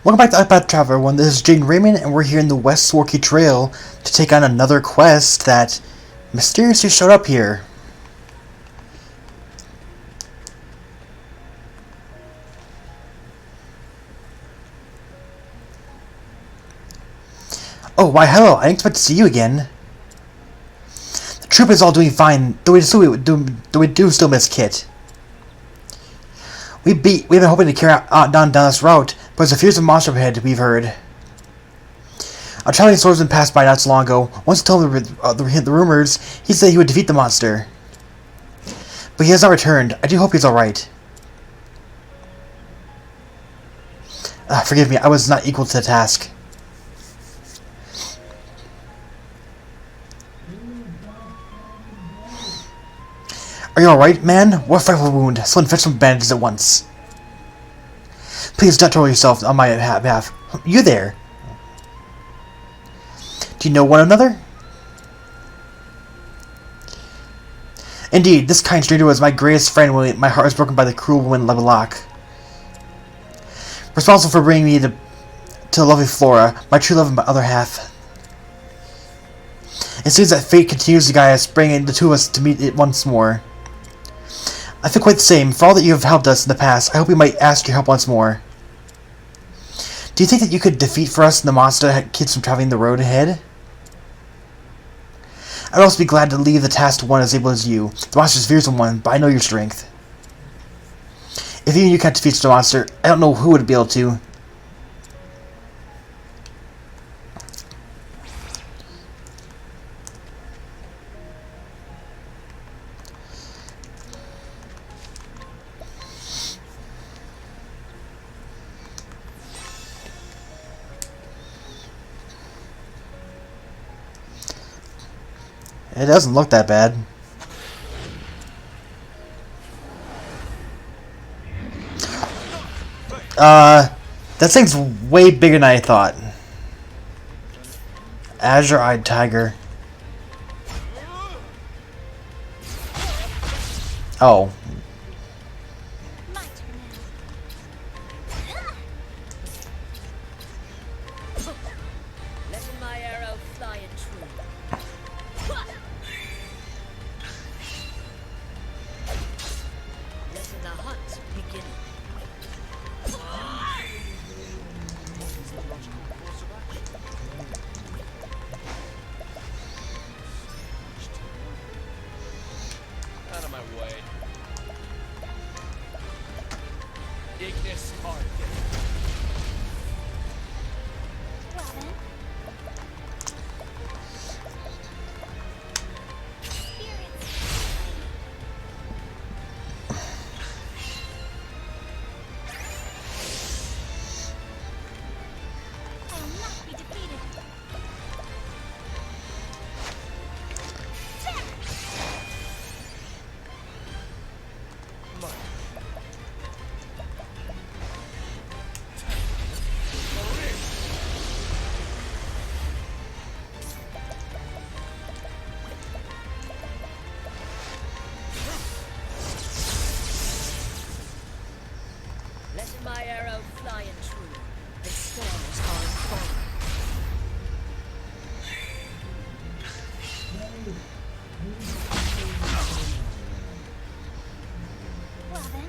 Welcome back to Octopath Traveler 1. This is JaidynReiman, and we're here in the West Swarky Trail to take on another quest that mysteriously showed up here. Oh, why hello, I didn't expect to see you again. The troop is all doing fine, though we do still miss Kit. We've been hoping to carry out down this route, but there's a fearsome monster ahead, we've heard. A traveling swordsman passed by not so long ago. Once he told me the rumors, he said he would defeat the monster. But he has not returned. I do hope he's alright. Forgive me, I was not equal to the task. Are you alright, man? What a frightful wound. Someone fetch some bandages at once. Please don't trouble yourself on my behalf. You there? Do you know one another? Indeed, this kind stranger was my greatest friend when my heart was broken by the cruel woman Lyblac. Responsible for bringing me to lovely Flora, my true love and my other half. It seems that fate continues to guide us, bringing the two of us to meet it once more. I feel quite the same. For all that you have helped us in the past, I hope we might ask your help once more. Do you think that you could defeat for us the monster that keeps from traveling the road ahead? I'd also be glad to leave the task to one as able as you. The monster's a fearsome one, but I know your strength. If even you can't defeat the monster, I don't know who would be able to. It doesn't look that bad. That thing's way bigger than I thought. Azure-eyed tiger. Oh. My arrow flying true. The stars are falling. Well then.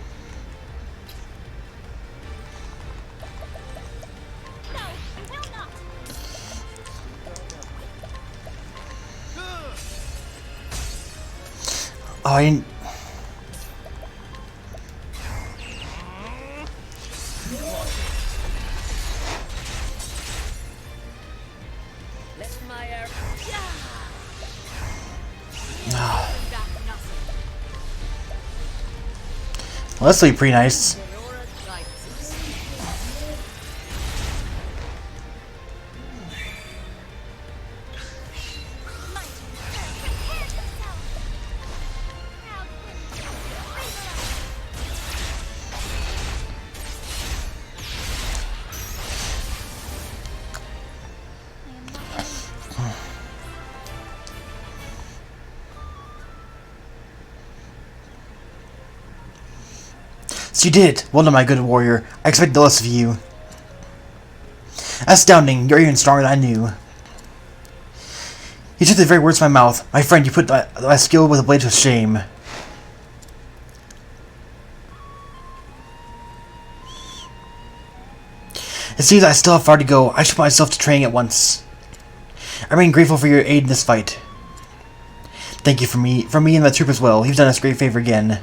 No, I will not. I Well, this will be pretty nice. So you did it! Well done, my good warrior. I expect the less of you. Astounding. You're even stronger than I knew. You took the very words from my mouth. My friend, you put my skill with a blade to shame. It seems I still have far to go. I should put myself to training at once. I remain grateful for your aid in this fight. Thank you from me and the troop as well. You've done us a great favor again.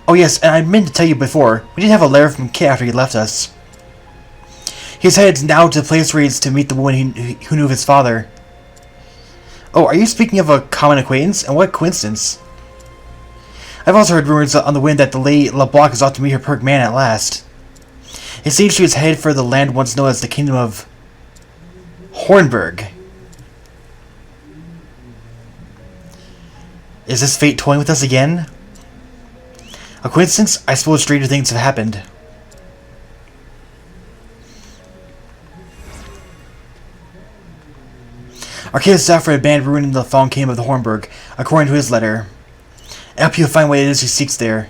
Oh yes, and I meant to tell you before, we did have a letter from Kit after he left us. He's headed now to the place where he's to meet the woman who knew of his father. Oh, are you speaking of a common acquaintance? And what coincidence? I've also heard rumors on the wind that the lady Lyblac is off to meet her perfect man at last. It seems she was headed for the land once known as the Kingdom of Hornburg. Is this fate toying with us again? A coincidence? I suppose stranger things have happened. Arcadius Zephyr had banned ruin in the fallen kingdom of the Hornburg, according to his letter. I hope you'll find what it is he seeks there.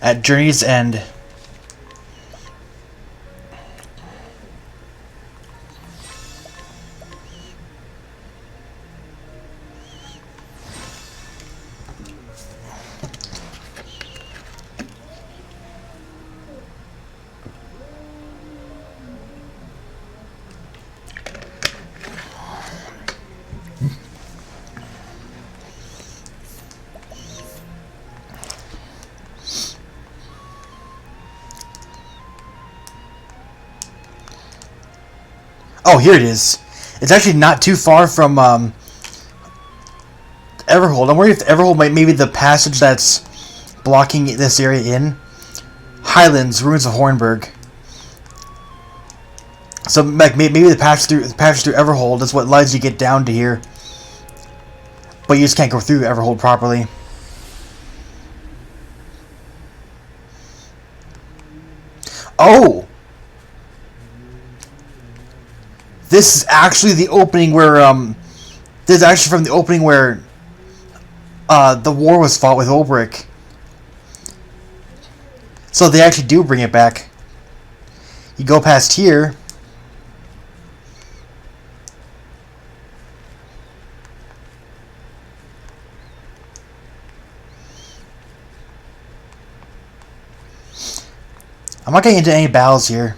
At Journey's End. Oh, here it is. It's actually not too far from Everhold. I'm wondering if Everhold might maybe the passage that's blocking this area in. Highlands, ruins of Hornburg. So like maybe the passage through Everhold is what allows you to get down to here. But you just can't go through Everhold properly. Oh! This is actually the opening where, this is actually from the opening where, the war was fought with Ulbricht. So they actually do bring it back. You go past here. I'm not getting into any battles here.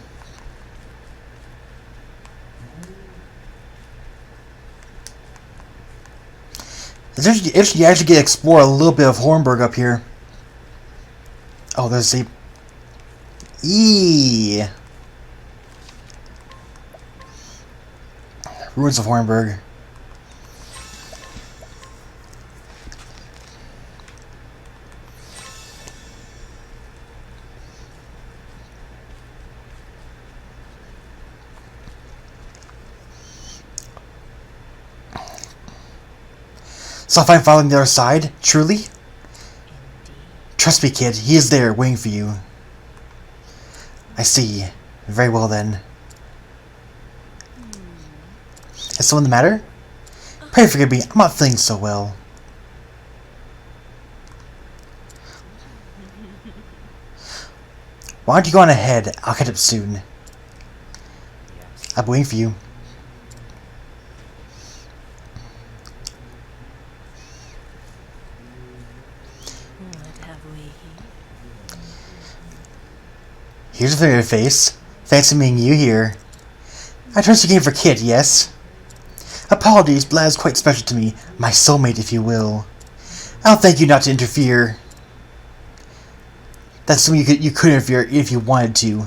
You actually get to explore a little bit of Hornburg up here. Oh, there's the... Ruins of Hornburg. So if I'm following the other side, truly? Trust me, kid, he is there, waiting for you. I see. Very well, then. Is something the matter? Pray forgive me, I'm not feeling so well. Why don't you go on ahead? I'll catch up soon. I'm waiting for you. Here's a familiar face. Fancy meeting you here. I trust you came for Kit, yes? Apologies, but that is quite special to me. My soulmate, if you will. I'll thank you not to interfere. That's something you could interfere if you wanted to.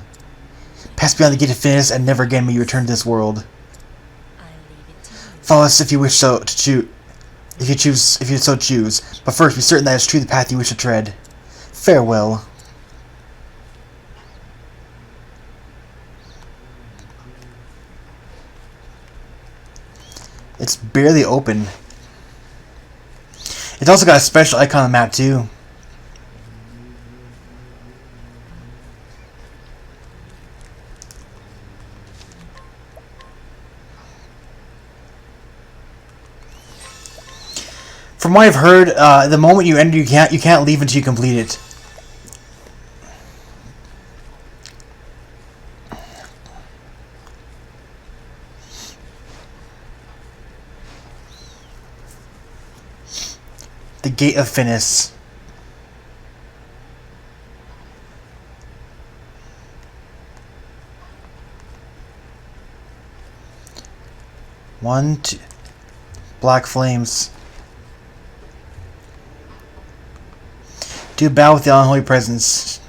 Pass beyond the Gate of Finis and never again may you return to this world. Follow us if you wish so to choose. If you so choose. But first, be certain that it's true the path you wish to tread. Farewell. It's barely open. It's also got a special icon on the map too. From what I've heard, the moment you enter, you can't leave until you complete it. The Gate of Finis. One, two, black flames. Do battle with the unholy presence.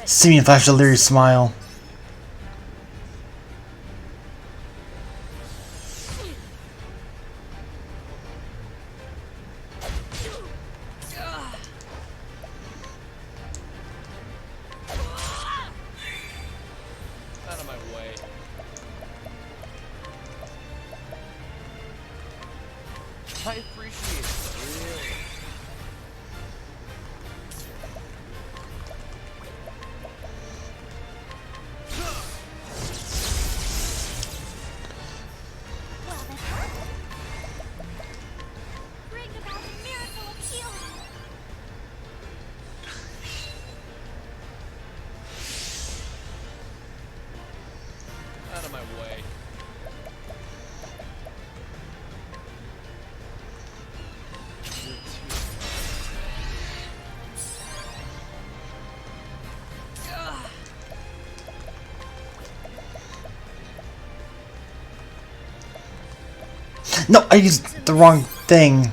Simeon flashed a leery smile. Out of my way. I appreciate it, really. Out of my way. No, I used the wrong thing.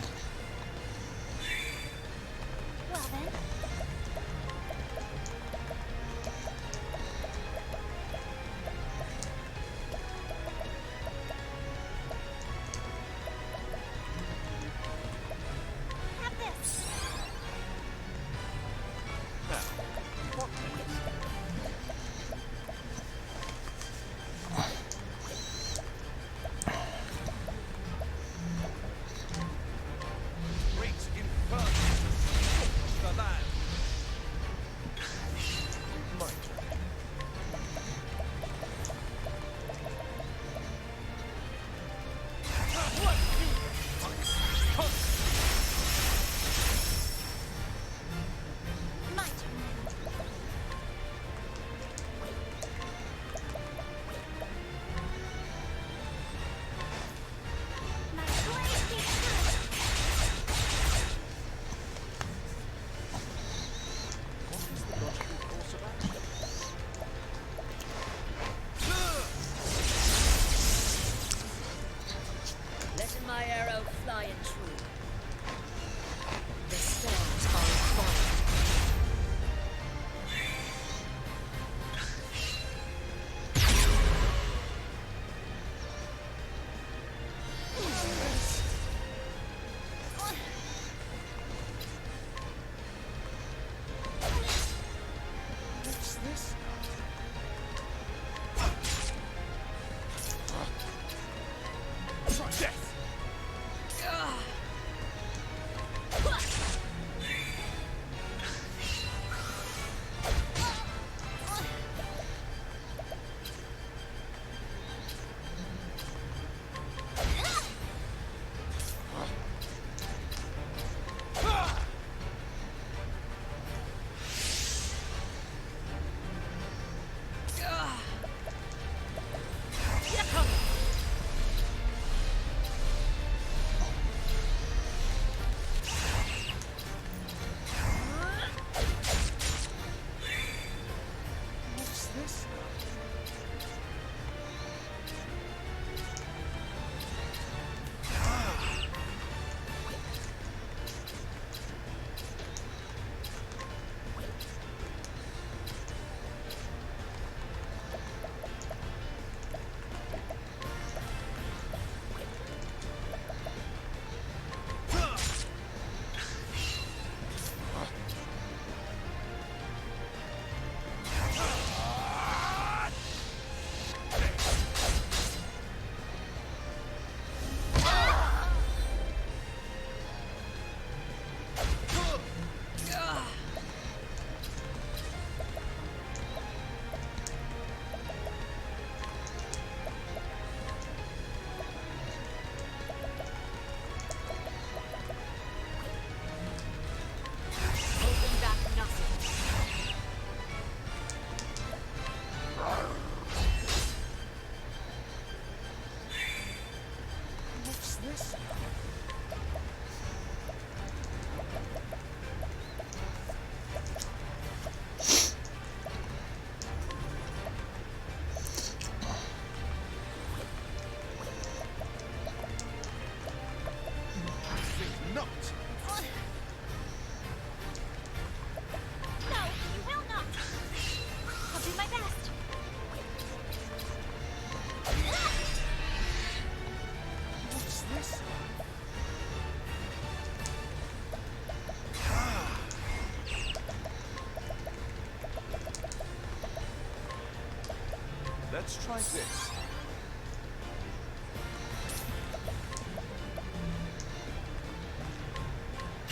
Let's try this.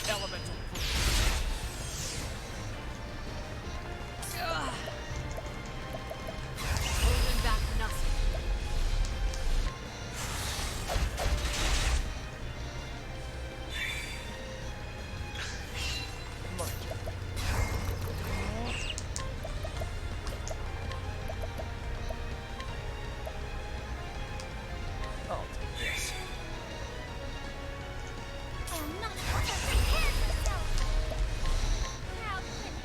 Elemental. Holding back nothing. I'll take this. I'm not going to prepare myself. How can you?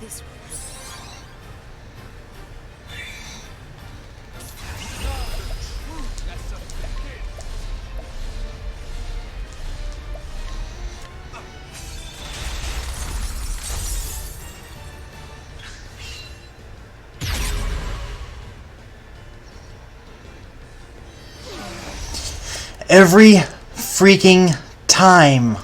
This way. That's a kid. Every freaking time.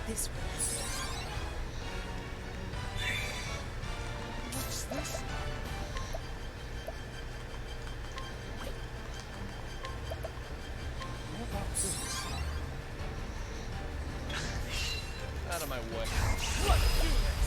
This way. What's this? What about this? Out of my way. Let's do this!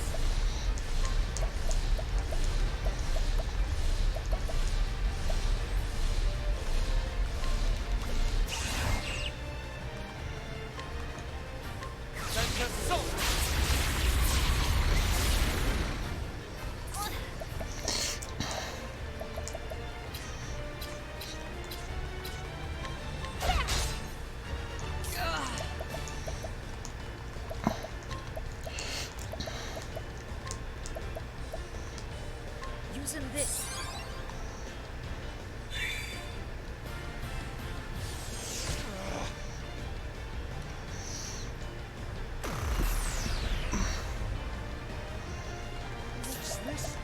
Using this. What's this?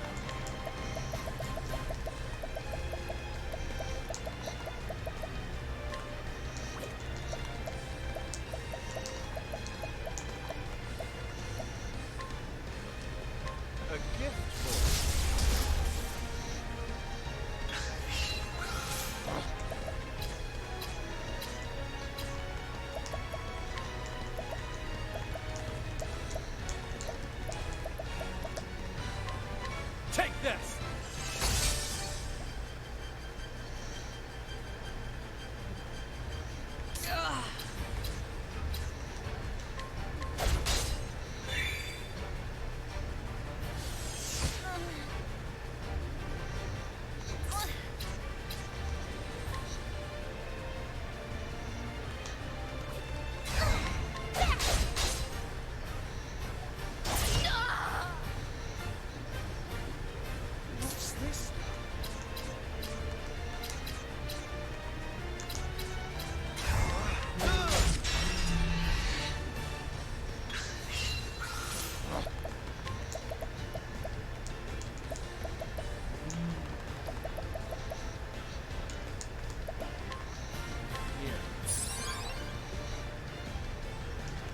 A gift for Take this! What's this?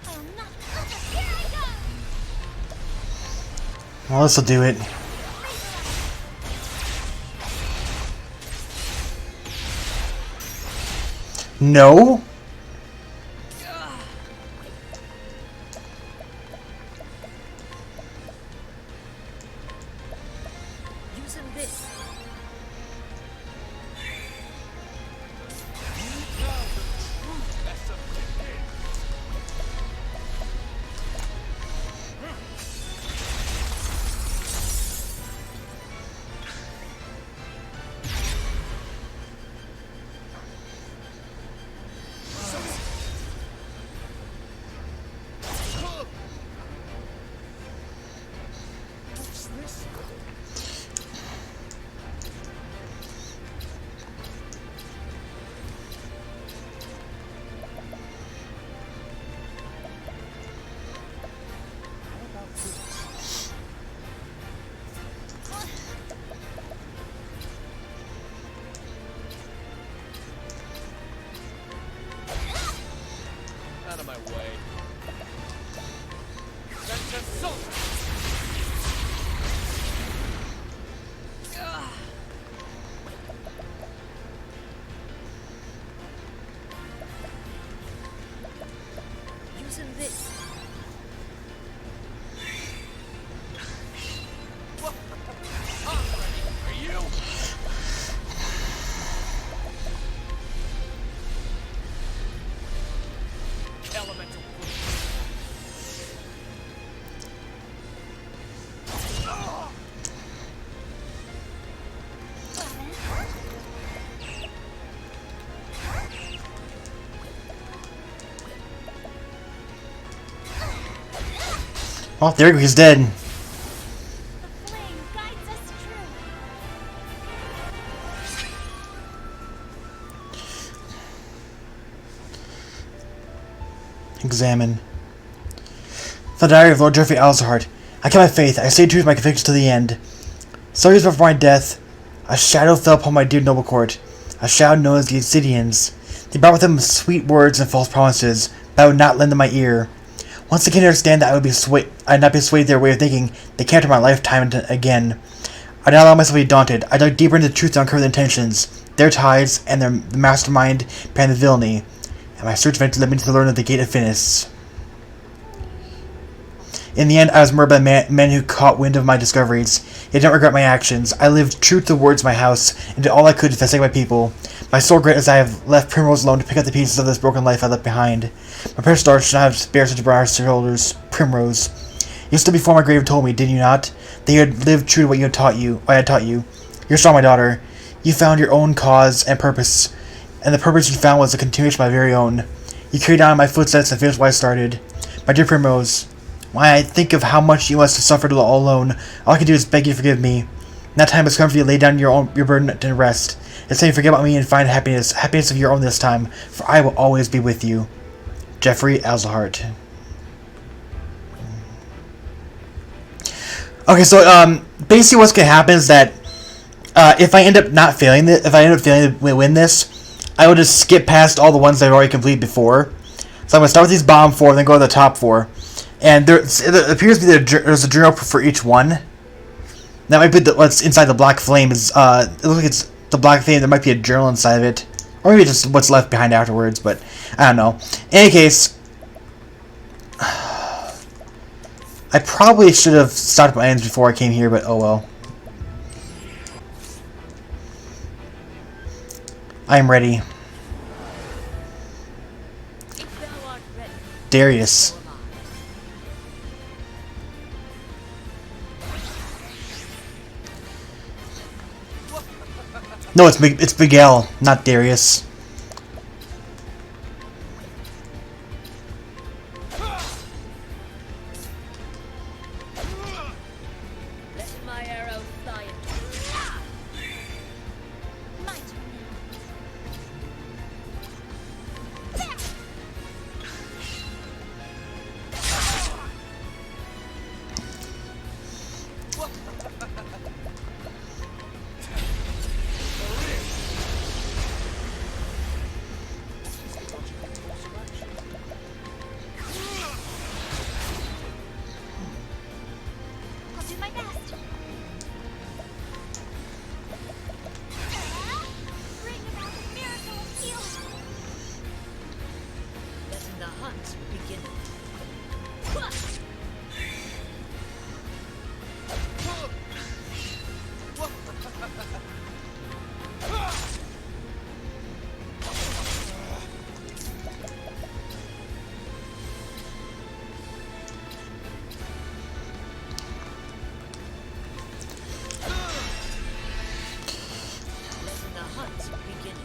I'm not. Here I go. Well, this'll do it. No? Out of my way. That's assault! Using this. Are you? Elemental. Oh, there he goes, he's dead. The flame guides us true. Examine. The Diary of Lord Jeffrey Alzhart. I kept my faith. I stayed true to my convictions to the end. 7 years before my death, a shadow fell upon my dear noble court. A shadow known as the Obsidians. They brought with them sweet words and false promises, but I would not lend them my ear. Once they came to understand that I would not be swayed their way of thinking, they countered my lifetime again. I did not allow myself to be daunted. I dug deeper into the truth to uncover their intentions, their ties, and the mastermind behind the villainy. And my search eventually led me to the learn of the Gate of Finis. In the end, I was murdered by men who caught wind of my discoveries. Yet I don't regret my actions. I lived true to the words of my house, and did all I could for the sake of my people. My sole regret is I have left Primrose alone to pick up the pieces of this broken life I left behind. My precious daughter should not have bear such a broad shoulders. Primrose. You stood before my grave and told me, did you not, that you had lived true to what I had taught you. You're strong, my daughter. You found your own cause and purpose, and the purpose you found was a continuation of my very own. You carried on my footsteps and finished what I started. My dear Primrose, when I think of how much you must have suffered all alone, all I can do is beg you to forgive me. And that time has come for you to lay down your burden to rest. It's time you forget about me and find happiness of your own this time, for I will always be with you. Jeffrey Alzhart. Okay, so basically what's gonna happen is that if I end up failing to win this, I will just skip past all the ones that I've already completed before. So I'm gonna start with these bottom 4, then go to the top 4. And it appears to be there's a journal for each one. That might be what's inside the black flame. It looks like it's the black flame. There might be a journal inside of it, or maybe just what's left behind afterwards. But I don't know. In any case, I probably should have stopped my ends before I came here. But oh well. I am ready. Thou art ready. Darius. No, it's Miguel, not Darius. Let my arrow fly. My turn now. I'll do my best. Bring about the miracle of healing. Letting the hunt begin. Letting the hunt begin.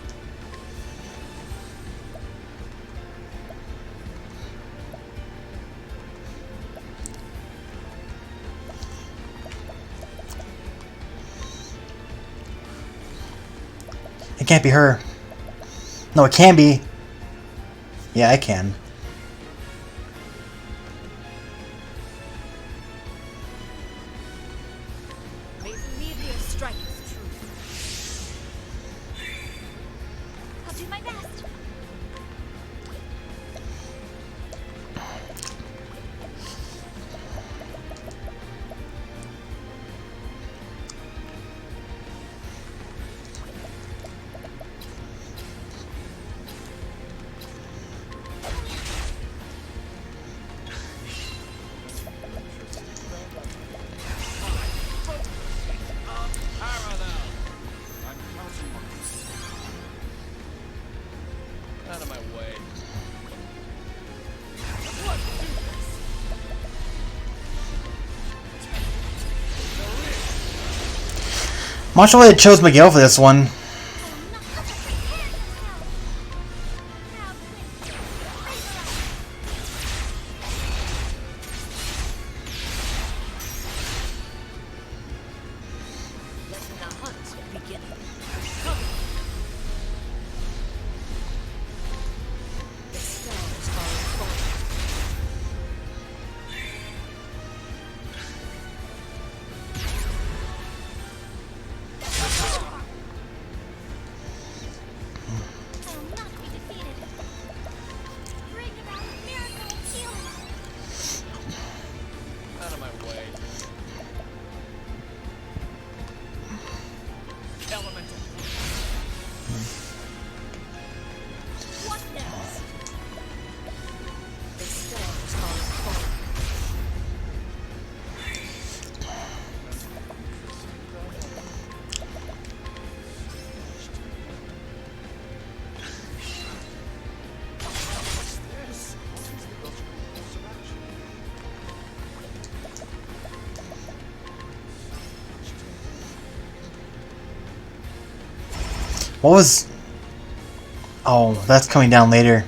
It can't be her. No, it can be. Yeah, I can. May Familiar strike is true. I'll do my best. Much why they chose Miguel for this one. What was... Oh, that's coming down later.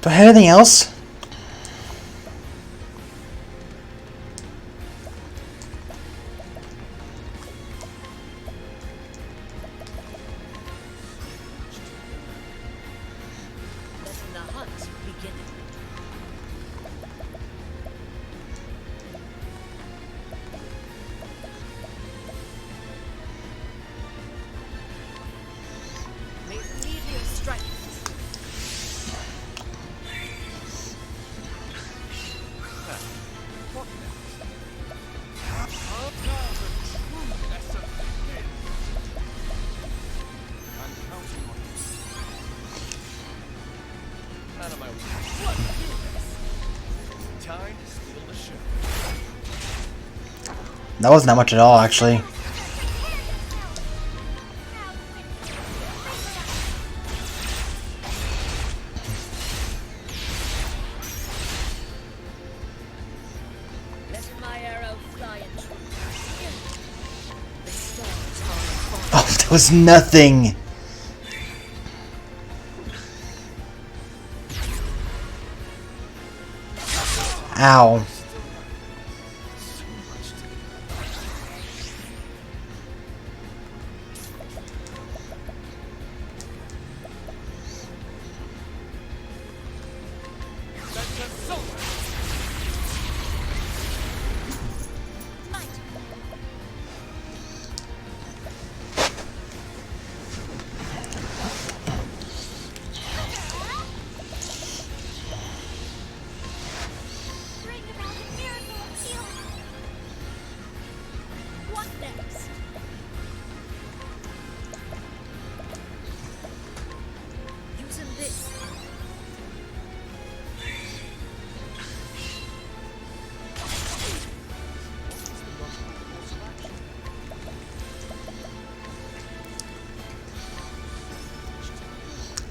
Do I have anything else? That wasn't that much at all, actually. Oh, that was nothing. Ow.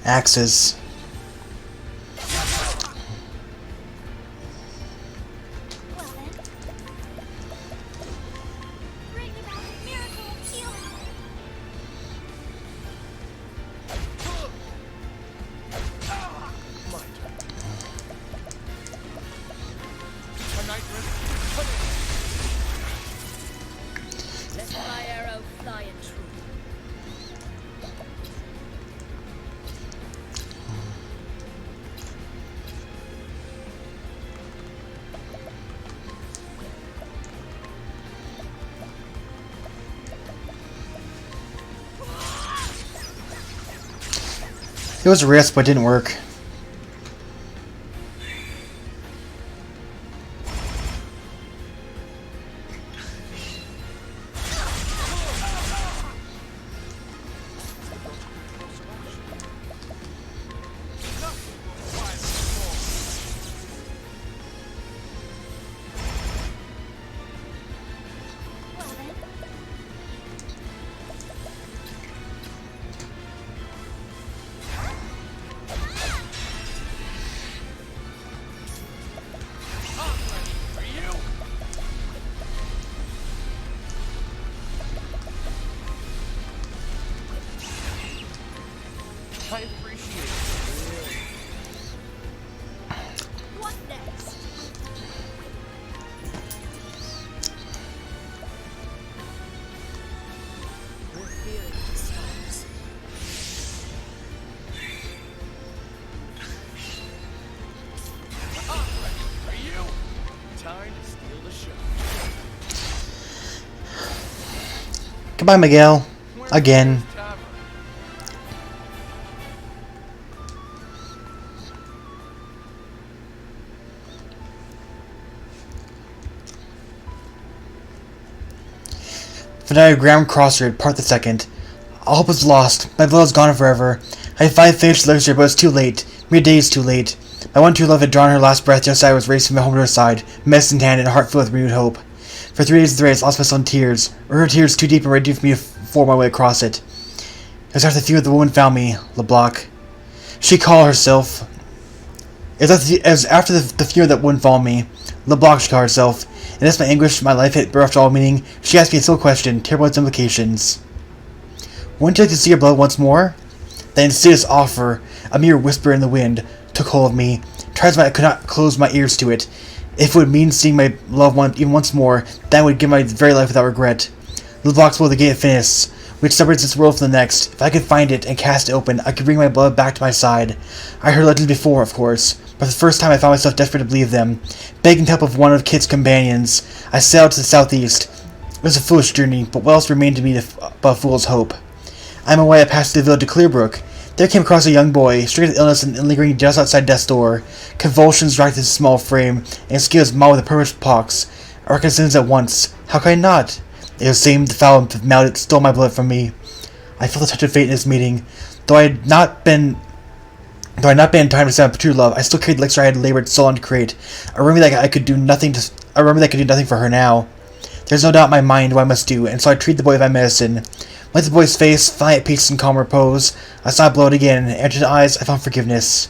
Axes. lie in truth. It was a risk, but it didn't work. Well then, For you. I appreciate it. what next? We're fearing the stars. For you. Time to steal the show. Goodbye, Miguel. Where's Again. the tavern? Finale Ground Crossroad, Part the Second. All hope was lost. My blood was gone forever. I finally finished the lecture, but it was too late. Mere days too late. My one true love had drawn her last breath just as I was racing home to her side, medicine in hand and a heart filled with renewed hope. For 3 days of the race, I lost myself in tears, or her tears too deep and ready for me to force my way across it. It was after the feud that the woman found me, Lyblac. She called herself. It was after the fear that wouldn't follow me. Lyblac, she called herself. And as my anguish, my life had bereft all meaning, she asked me a simple question, terrible its implications. Wouldn't you like to see your blood once more? The insidious offer, a mere whisper in the wind, took hold of me. Tried as I could not close my ears to it. If it would mean seeing my loved one even once more, then I would give my very life without regret. Lyblac's will the Gate of Finis, which separates this world from the next. If I could find it and cast it open, I could bring my blood back to my side. I heard legends before, of course, but for the first time I found myself desperate to believe them. Begging help of one of Kit's companions, I sailed to the southeast. It was a foolish journey, but what else remained to me but a fool's hope? On my way, I passed the village of Clearbrook. There I came across a young boy, stricken with illness and lingering just outside death's door. Convulsions racked his small frame, and his skin was mauled with a permanent pox. I recognized him at once. How could I not? It was the same foul malady that stole my blood from me. I felt the touch of fate in this meeting. Though I had not been in time to set up true love, I still carried the elixir I had labored so long to create. A remedy that could do nothing for her now. There's no doubt in my mind what I must do, and so I treated the boy with my medicine. With the boy's face, finally at peace and calm repose, I saw it blow it again, and to his eyes I found forgiveness.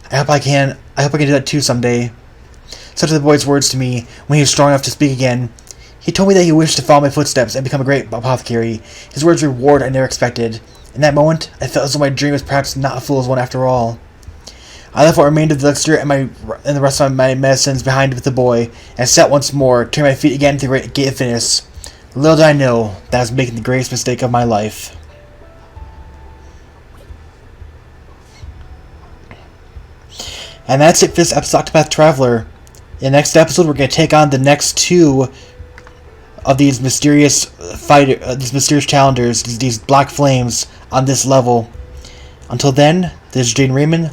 I hope I can do that too someday. Such were the boy's words to me when he was strong enough to speak again. He told me that he wished to follow my footsteps and become a great apothecary. His words were a reward I never expected. In that moment, I felt as though my dream was perhaps not a fool's one after all. I left what remained of the elixir and the rest of my medicines behind with the boy, and sat once more, turning my feet again to the great Gate of Finis. Little did I know that I was making the greatest mistake of my life. And that's it for this episode of Octopath Traveler. In the next episode, we're going to take on the next 2 of these mysterious challengers, these black flames on this level. Until then, this is JaidynReiman,